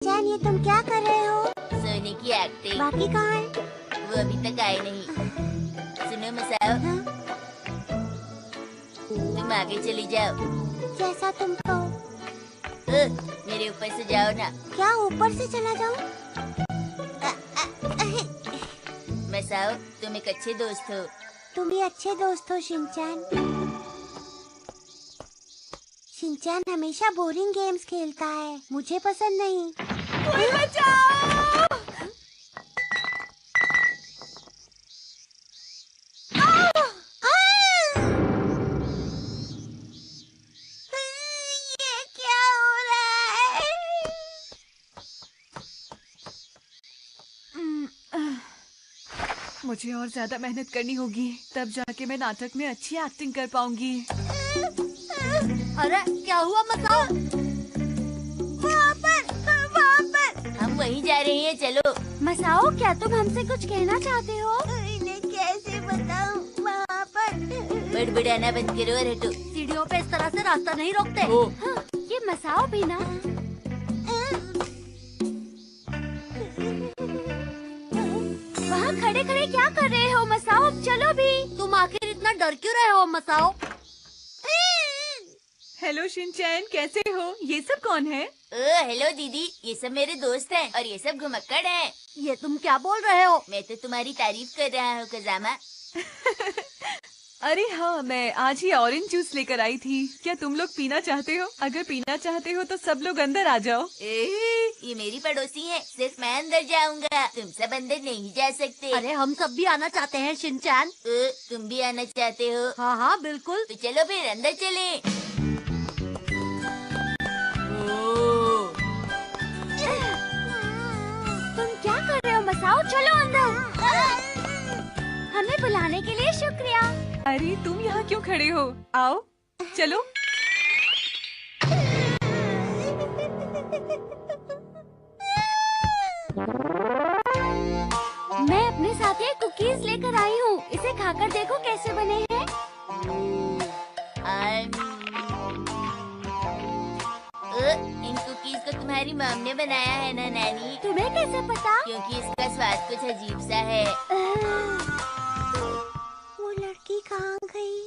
चैन, ये तुम क्या कर रहे हो? सोने की एक्टिंग। बाकी कहाँ है? वो अभी तक आए नहीं। सुनो मसाओ, हाँ? तुम आगे चली जाओ। जैसा तुम कहो। मेरे ऊपर से जाओ ना। क्या ऊपर से चला जाऊं? मसाओ, तुम एक अच्छे दोस्त हो। तुम भी अच्छे दोस्त हो शिनचैन। शिनचैन हमेशा बोरिंग गेम्स खेलता है, मुझे पसंद नहीं। कोई बचाओ! ये क्या हो रहा है? मुझे और ज्यादा मेहनत करनी होगी, तब जाके मैं नाटक में अच्छी एक्टिंग कर पाऊंगी। अरे क्या हुआ मसाओ? वहाँ पर। हम वहीं जा रहे हैं, चलो। मसाओ, क्या तुम हमसे कुछ कहना चाहते हो? इन्हें कैसे बताऊं? वहाँ पर। बड़बड़ाना बंद करो और हटो। सीढ़ियों पे इस तरह से रास्ता नहीं रोकते। हाँ, ये मसाओ भी ना। वहाँ खड़े खड़े क्या कर रहे हो मसाओ? चलो भी। तुम आखिर इतना डर क्यों रहे हो मसाओ? हेलो शिनचैन, कैसे हो? ये सब कौन है? हेलो दीदी, ये सब मेरे दोस्त हैं और ये सब घुमक्कड़ हैं। ये तुम क्या बोल रहे हो? मैं तो तुम्हारी तारीफ कर रहा हूँ कजामा। अरे हाँ, मैं आज ही ऑरेंज जूस लेकर आई थी। क्या तुम लोग पीना चाहते हो? अगर पीना चाहते हो तो सब लोग अंदर आ जाओ। ये मेरी पड़ोसी है, सिर्फ मैं अंदर जाऊंगा, तुम सब अंदर नहीं जा सकते। अरे हम सब भी आना चाहते हैं शिनचैन। तुम भी आना चाहते हो? हाँ हाँ बिल्कुल। तो चलो फिर अंदर चलें। तुम क्या कर रहे हो मसाओ? चलो अंदर। हमें बुलाने के लिए शुक्रिया। अरे तुम यहाँ क्यों खड़े हो? आओ, चलो। मैं अपने साथ ये कुकीज लेकर आई हूँ। इसे खाकर देखो कैसे बने हैं। इन कुकीज को तुम्हारी मॉम ने बनाया है ना नानी? तुम्हें कैसे पता? क्योंकि इसका स्वाद कुछ अजीब सा है। वो लड़की कहाँ गई?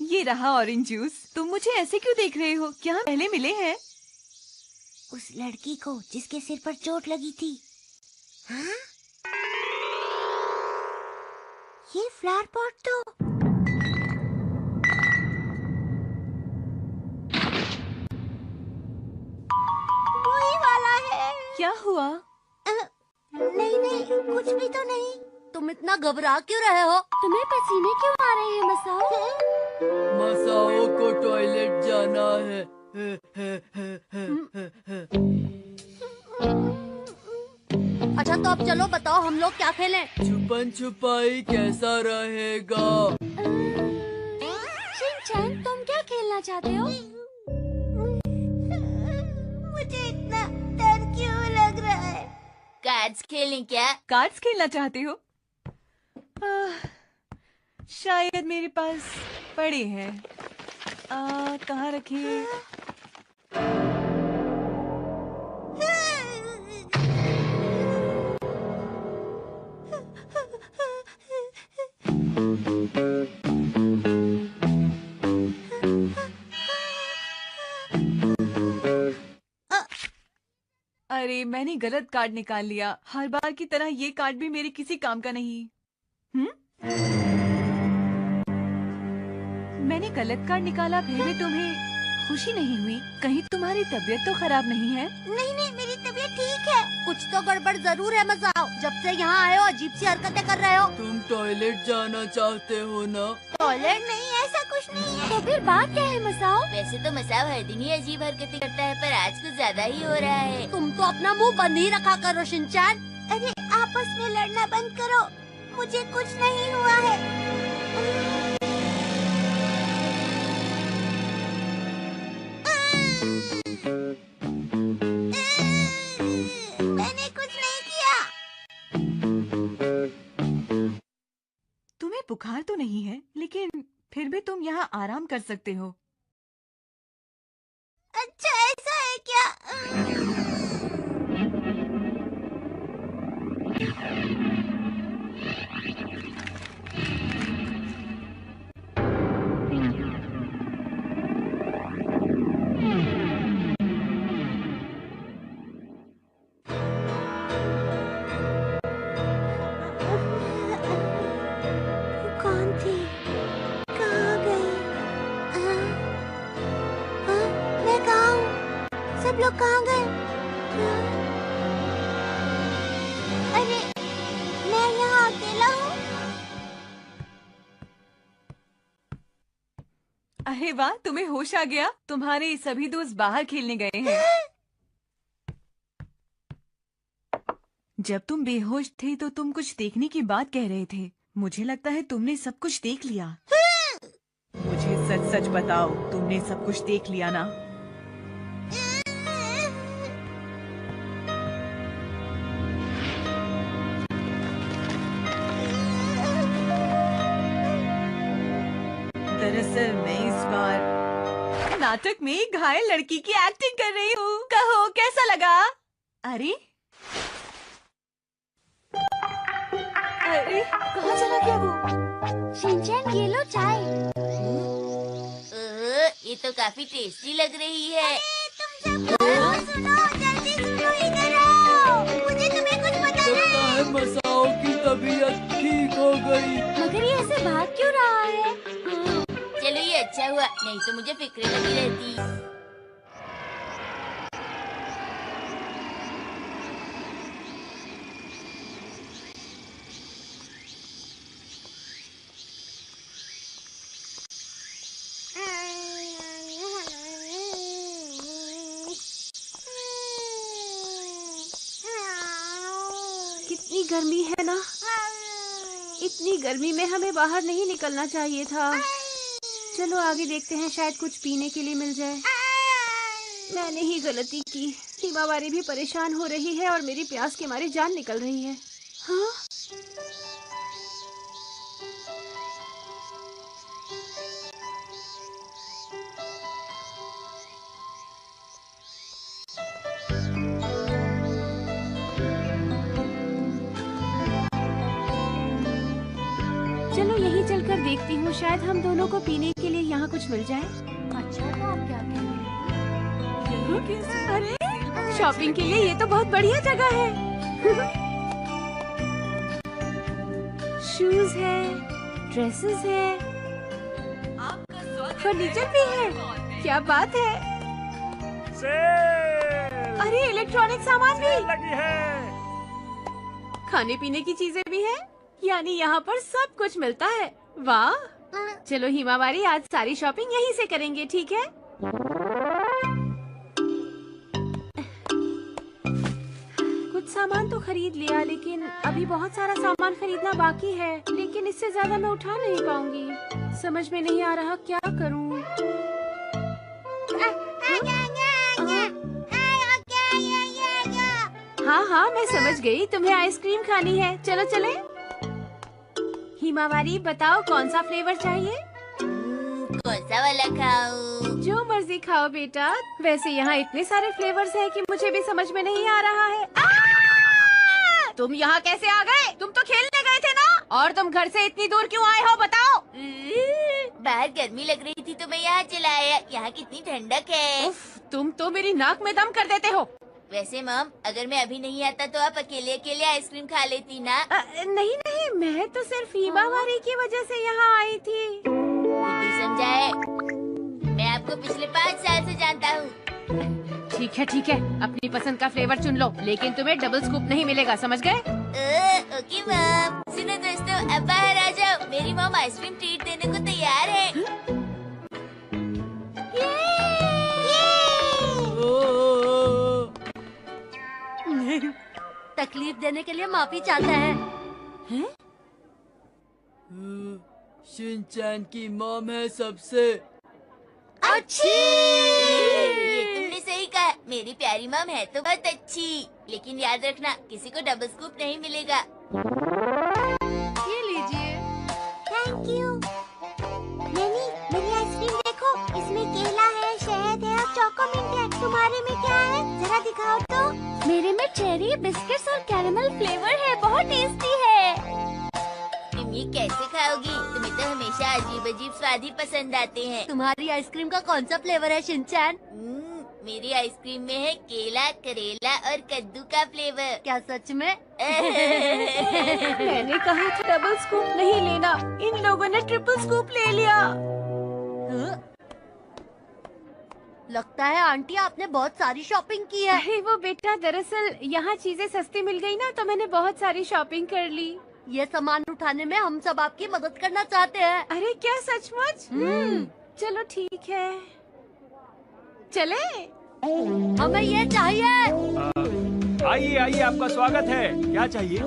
ये रहा ऑरेंज जूस। तुम मुझे ऐसे क्यों देख रहे हो? क्या हम पहले मिले हैं? उस लड़की को जिसके सिर पर चोट लगी थी। हाँ? ये फ्लावर पॉट तो वही वाला है। क्या हुआ? नहीं नहीं, कुछ भी तो नहीं। तुम इतना घबरा क्यों रहे हो? तुम्हें पसीने क्यों आ रहे हैं मसाओ? मसाओ को टॉयलेट जाना है। अच्छा तो अब चलो बताओ हम लोग क्या खेलें? छुपन छुपाई कैसा रहेगा? शिनचैन, तुम क्या खेलना चाहते हो? मुझे इतना डर क्यों लग रहा है? कार्ड्स खेलें क्या? कार्ड्स खेलना चाहते हो? शायद मेरे पास पड़े हैं। कहाँ रखे? अरे मैंने गलत कार्ड निकाल लिया। हर बार की तरह ये कार्ड भी मेरे किसी काम का नहीं। मैंने गलत कार्ड निकाला, फिर भी तुम्हें खुशी नहीं हुई? कहीं तुम्हारी तबीयत तो खराब नहीं है? नहीं नहीं, मेरी तबीयत ठीक है। कुछ तो गड़बड़ जरूर है मसाओ। जब से यहाँ आए हो अजीब सी हरकतें कर रहे हो। तुम टॉयलेट जाना चाहते हो ना? टॉयलेट नहीं, ऐसा कुछ नहीं है। तो फिर बात क्या है मसाओ? वैसे तो मसाओ हर दिन ही अजीब हरकतें करता है, पर आज कुछ ज्यादा ही हो रहा है। तुम तो अपना मुंह बंद ही रखा करो शिनचैन। अरे आपस में लड़ना बंद करो, मुझे कुछ नहीं हुआ है। मैंने कुछ नहीं किया। तुम्हें बुखार तो नहीं है, लेकिन फिर भी तुम यहाँ आराम कर सकते हो। अच्छा ऐसा है क्या? अरे मैं यहाँ अकेला हूँ। अरे वाह, तुम्हें होश आ गया। तुम्हारे सभी दोस्त बाहर खेलने गए हैं। जब तुम बेहोश थे तो तुम कुछ देखने की बात कह रहे थे। मुझे लगता है तुमने सब कुछ देख लिया। मुझे सच सच बताओ, तुमने सब कुछ देख लिया ना? दरअसल मैं इस बार नाटक में घायल लड़की की एक्टिंग कर रही हूँ। कहो कैसा लगा? अरे कहाँ चला गया वो? शिनचैन ये लो चाय। ये तो काफी टेस्टी लग रही है। तुम सब सुनो, जल्दी सुनो, इधर आओ। मुझे तुम्हें कुछ बताना लगता है। है मसाओ की तबीयत ठीक हो गई। मगर ये ऐसे भाग क्यों रहा है? चलो ये अच्छा हुआ, नहीं तो मुझे फिक्र लगी रहती। कितनी गर्मी है ना। इतनी गर्मी में हमें बाहर नहीं निकलना चाहिए था। चलो आगे देखते हैं, शायद कुछ पीने के लिए मिल जाए। मैंने ही गलती की। हिमावारी भी परेशान हो रही है और मेरी प्यास के मारे जान निकल रही है। हाँ? चलो यहीं चलकर देखती हूँ, शायद हम दोनों को पीने के लिए यहाँ कुछ मिल जाए। अच्छा तो आप क्या कह रहे हैं? अरे शॉपिंग के लिए ये तो बहुत बढ़िया जगह है। शूज है, ड्रेसेस है, फर्नीचर भी है। क्या बात है। अरे इलेक्ट्रॉनिक सामान भी लगी है। खाने पीने की चीजें भी है, यानी यहाँ पर सब कुछ मिलता है। वाह, चलो हिमावारी आज सारी शॉपिंग यहीं से करेंगे, ठीक है? कुछ सामान तो खरीद लिया, लेकिन अभी बहुत सारा सामान खरीदना बाकी है। लेकिन इससे ज्यादा मैं उठा नहीं पाऊंगी। समझ में नहीं आ रहा क्या करूं। हाँ हाँ मैं समझ गई, तुम्हें आइसक्रीम खानी है। चलो चले। हिमावारी बताओ कौन सा फ्लेवर चाहिए? कौन सा वाला खाऊं? जो मर्जी खाओ बेटा। वैसे यहाँ इतने सारे फ्लेवर्स हैं कि मुझे भी समझ में नहीं आ रहा है। तुम यहाँ कैसे आ गए? तुम तो खेलने गए थे ना? और तुम घर से इतनी दूर क्यों आए हो बताओ? बाहर गर्मी लग रही थी तो मैं यहाँ चला आया। यहाँ कितनी ठंडक है। उफ, तुम तो मेरी नाक में दम कर देते हो। वैसे मॉम, अगर मैं अभी नहीं आता तो आप अकेले अकेले आइसक्रीम खा लेती ना। नहीं नहीं, मैं तो सिर्फ हिमावारी की वजह से यहाँ आई थी। बुद्धू समझाए। मैं आपको पिछले 5 साल से जानता हूँ। ठीक है, अपनी पसंद का फ्लेवर चुन लो, लेकिन तुम्हें डबल स्कूप नहीं मिलेगा, समझ गए? Okay mom. सुनो दोस्तों, अब बाहर आ जाओ। मेरी मॉम आइसक्रीम ट्रीट देने को तैयार है। तकलीफ देने के लिए माफी चाहता है। शिनचैन की मॉम है सबसे अच्छी। ये तुमने सही कहा। मेरी प्यारी मॉम है तो बहुत अच्छी, लेकिन याद रखना किसी को डबल स्कूप नहीं मिलेगा। ये लीजिए। Thank you. नैनी, मेरी आइसक्रीम देखो, इसमें केला है, शहद है और चोकोमिंट है। तुम्हारे में क्या है? जरा दिखाओ तो। मेरे में चेरी, बिस्किट्स और कैरेमल फ्लेवर है, बहुत टेस्टी है। तुम ये कैसे खाओगी? तुम्हें तो हमेशा अजीब अजीब स्वाद ही पसंद आते हैं। तुम्हारी आइसक्रीम का कौन सा फ्लेवर है शिनचैन? मेरी आइसक्रीम में है केला, करेला और कद्दू का फ्लेवर। क्या सच में? मैंने कहा था डबल स्कूप नहीं लेना, इन लोगों ने ट्रिपल स्कूप ले लिया। लगता है आंटी आपने बहुत सारी शॉपिंग की है। अरे वो बेटा, दरअसल यहाँ चीजें सस्ती मिल गई ना, तो मैंने बहुत सारी शॉपिंग कर ली। ये सामान उठाने में हम सब आपकी मदद करना चाहते हैं। अरे क्या सचमुच? चलो ठीक है, चले। हमें ये चाहिए। आइए आइए, आपका स्वागत है। क्या चाहिए?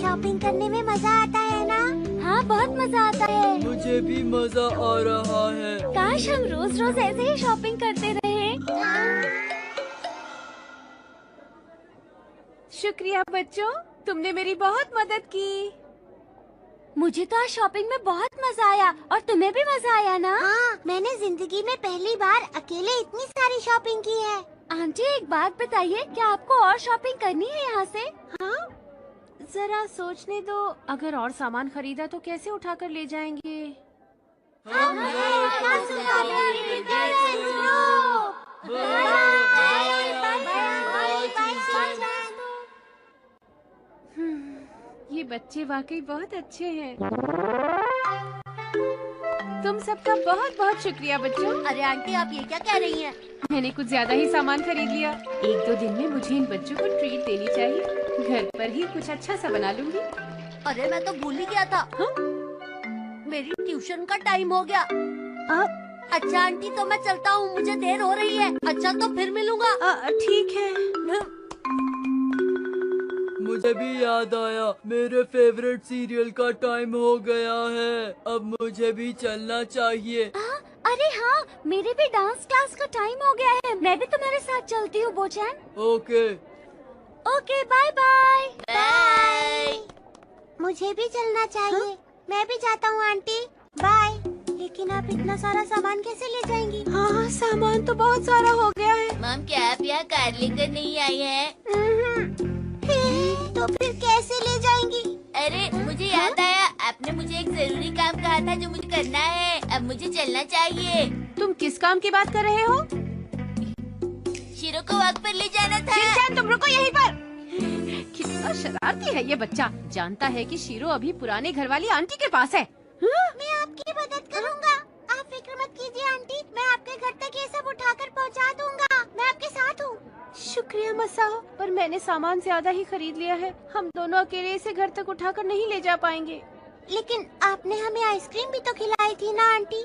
शॉपिंग करने में मजा आता है ना? हाँ, बहुत मजा आता है। मुझे भी मजा आ रहा है। काश हम रोज रोज ऐसे ही शॉपिंग करते रहे। शुक्रिया बच्चों, तुमने मेरी बहुत मदद की। मुझे तो आज शॉपिंग में बहुत मजा आया, और तुम्हें भी मजा आया ना? हाँ, मैंने जिंदगी में पहली बार अकेले इतनी सारी शॉपिंग की है। आंटी, एक बात बताइए, क्या आपको और शॉपिंग करनी है यहाँ से? हाँ, जरा सोचने दो। अगर और सामान खरीदा तो कैसे उठाकर ले जाएंगे? ये बच्चे वाकई बहुत अच्छे हैं। तुम सबका बहुत बहुत शुक्रिया बच्चों। अरे आंटी, आप ये क्या कह रही हैं? मैंने कुछ ज्यादा ही सामान खरीद लिया। 1-2 दिन में मुझे इन बच्चों को ट्रीट देनी चाहिए। घर पर ही कुछ अच्छा सा बना लूंगी। अरे मैं तो भूल ही गया था। हाँ? मेरी ट्यूशन का टाइम हो गया। अच्छा आंटी, तो मैं चलता हूँ, मुझे देर हो रही है। अच्छा, तो फिर मिलूंगा। ठीक है। मुझे भी याद आया, मेरे फेवरेट सीरियल का टाइम हो गया है। अब मुझे भी चलना चाहिए। अरे हाँ, मेरे भी डांस क्लास का टाइम हो गया है। मैं भी तुम्हारे साथ चलती हूँ बोचैन। Okay. Okay, bye bye. Bye. मुझे भी चलना चाहिए। मैं भी जाता हूँ आंटी, बाय। लेकिन आप इतना सारा सामान कैसे ले जाएंगी? हाँ, सामान तो बहुत सारा हो गया है। मैम, क्या आप यहाँ कार लेकर नहीं आई हैं? तो फिर कैसे ले जाएंगी? अरे मुझे याद आया, आपने मुझे एक जरूरी काम कहा था जो मुझे करना है। अब मुझे चलना चाहिए। तुम किस काम की बात कर रहे हो? शीरो को वॉक पर ले जाना था। शिनचैन, तुम रुको यहीं पर। कितना शरारती है ये बच्चा। जानता है कि शीरो अभी पुराने घर वाली आंटी के पास है। मैं आपकी मदद करूँगा। आप फिक्र मत कीजिए आंटी, मैं आपके घर तक ये सब उठाकर पहुँचा दूँगा। मैं आपके साथ हूँ। शुक्रिया मसाओ, पर मैंने सामान ज्यादा ही खरीद लिया है। हम दोनों अकेले इसे घर तक उठाकर नहीं ले जा पाएंगे। लेकिन आपने हमें आइसक्रीम भी तो खिलाई थी ना आंटी?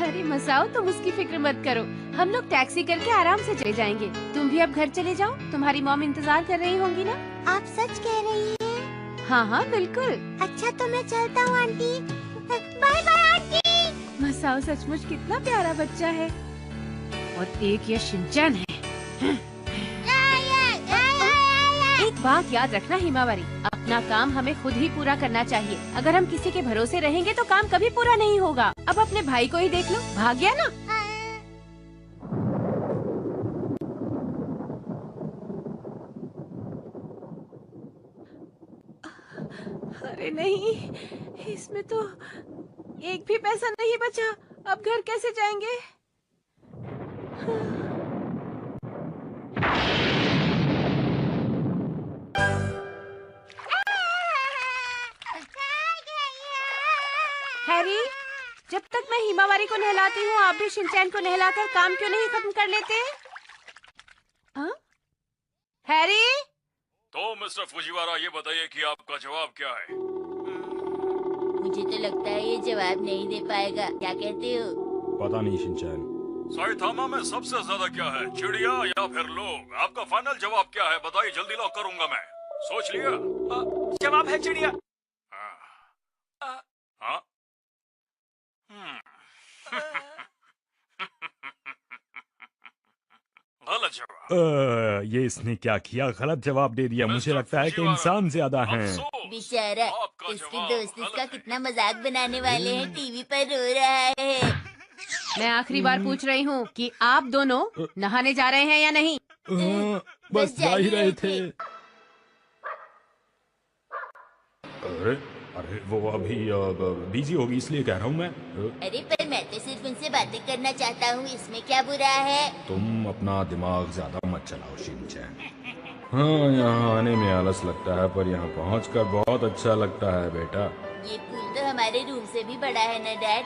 अरे मसाओ, तुम उसकी फिक्र मत करो। हम लोग टैक्सी करके आराम से चले जाएंगे। तुम भी अब घर चले जाओ, तुम्हारी मॉम इंतजार कर रही होंगी ना? आप सच कह रही हैं? हाँ हाँ बिल्कुल। अच्छा, तो मैं चलता हूँ aunty. Bye bye aunty. Masao सचमुच कितना प्यारा बच्चा है। और एक ये शिनचैन है। एक बात याद रखना हिमावरी, अपना काम हमें खुद ही पूरा करना चाहिए। अगर हम किसी के भरोसे रहेंगे तो काम कभी पूरा नहीं होगा। अब अपने भाई को ही देख लो, भाग गया ना। अरे नहीं, इसमें तो एक भी पैसा नहीं बचा। अब घर कैसे जाएंगे? हैरी, जब तक मैं हिमावरी को नहलाती हूँ, आप भी शिनचैन को नहलाकर काम क्यों नहीं खत्म कर लेते? हाँ? हैरी? तो मिस्टर फुजिवारा, ये बताइए कि आपका जवाब क्या है? मुझे तो लगता है ये जवाब नहीं दे पाएगा। क्या कहते हो? पता नहीं शिनचैन। साइथामा में सबसे ज्यादा क्या है, चिड़िया या फिर लोग? आपका फाइनल जवाब क्या है? बताइए, जल्दी लॉक करूंगा मैं। सोच लिया? जवाब है चिड़िया। हाँ? गलत जवाब। ये इसने क्या किया? गलत जवाब दे दिया। मुझे मिस्टर लगता है कि फुजिवारा, इंसान ज्यादा हैं। अफसोस, बेचारा, आपका इसके जवाब दोस्त गलत इसका है। कितना मजाक बनाने वाले हैं, टीवी पर रो रहा है। मैं आखिरी बार पूछ रही हूँ कि आप दोनों नहाने जा रहे हैं या नहीं? बस जा ही रहे थे। अरे अरे, वो अभी बिजी होगी, इसलिए कह रहा हूँ मैं। अरे पर मैं तो सिर्फ उनसे बातें करना चाहता हूँ, इसमें क्या बुरा है? तुम अपना दिमाग ज्यादा मत चलाओ शिनचैन। हाँ, यहाँ आने में आलस लगता है, पर यहाँ पहुँचकर बहुत अच्छा लगता है बेटा। ये पूल तो हमारे रूम से भी बड़ा है ना डैड?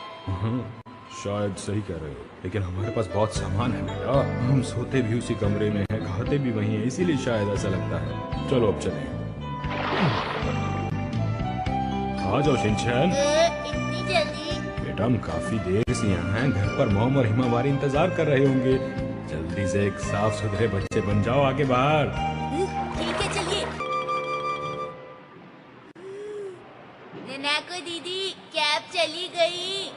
शायद सही कह रहे हो, लेकिन हमारे पास बहुत सामान है बेटा। हम सोते भी उसी कमरे में हैं, खाते भी वहीं हैं, इसीलिए शायद ऐसा लगता है। चलो अब चलें। आ जाओ शिनचैन। इतनी जल्दी? बेटा हम काफी देर से यहाँ हैं, घर पर मॉम और हिमावारी इंतजार कर रहे होंगे। जल्दी से एक साफ सुथरे बच्चे बन जाओ, आगे बाहर। ठीक है, चलिए। नैको दीदी, कैब चली गई।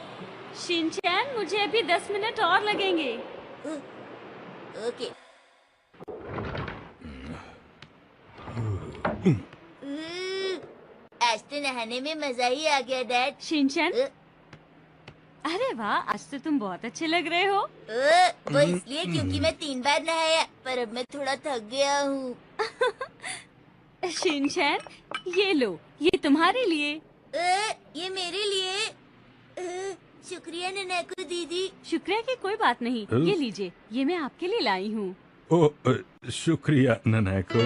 शिनचैन, मुझे अभी 10 मिनट और लगेंगे। ओके। आज तो नहाने में मजा ही आ गया डैड। शिनचैन, अरे वाह, आज तो तुम बहुत अच्छे लग रहे हो। वो इसलिए क्योंकि मैं 3 बार नहाया, पर अब मैं थोड़ा थक गया हूँ। शिनचैन, ये लो, ये तुम्हारे लिए। ये मेरे लिए? शुक्रिया नैको दीदी। शुक्रिया की कोई बात नहीं, ये लीजिए, ये मैं आपके लिए लाई हूँ। ओ शुक्रिया ननैको।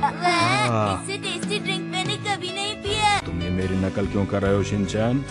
वाह, इससे टेस्टी ड्रिंक मैंने कभी नहीं पिया। तुम ये मेरी नकल क्यों कर रहे हो शिनचैन?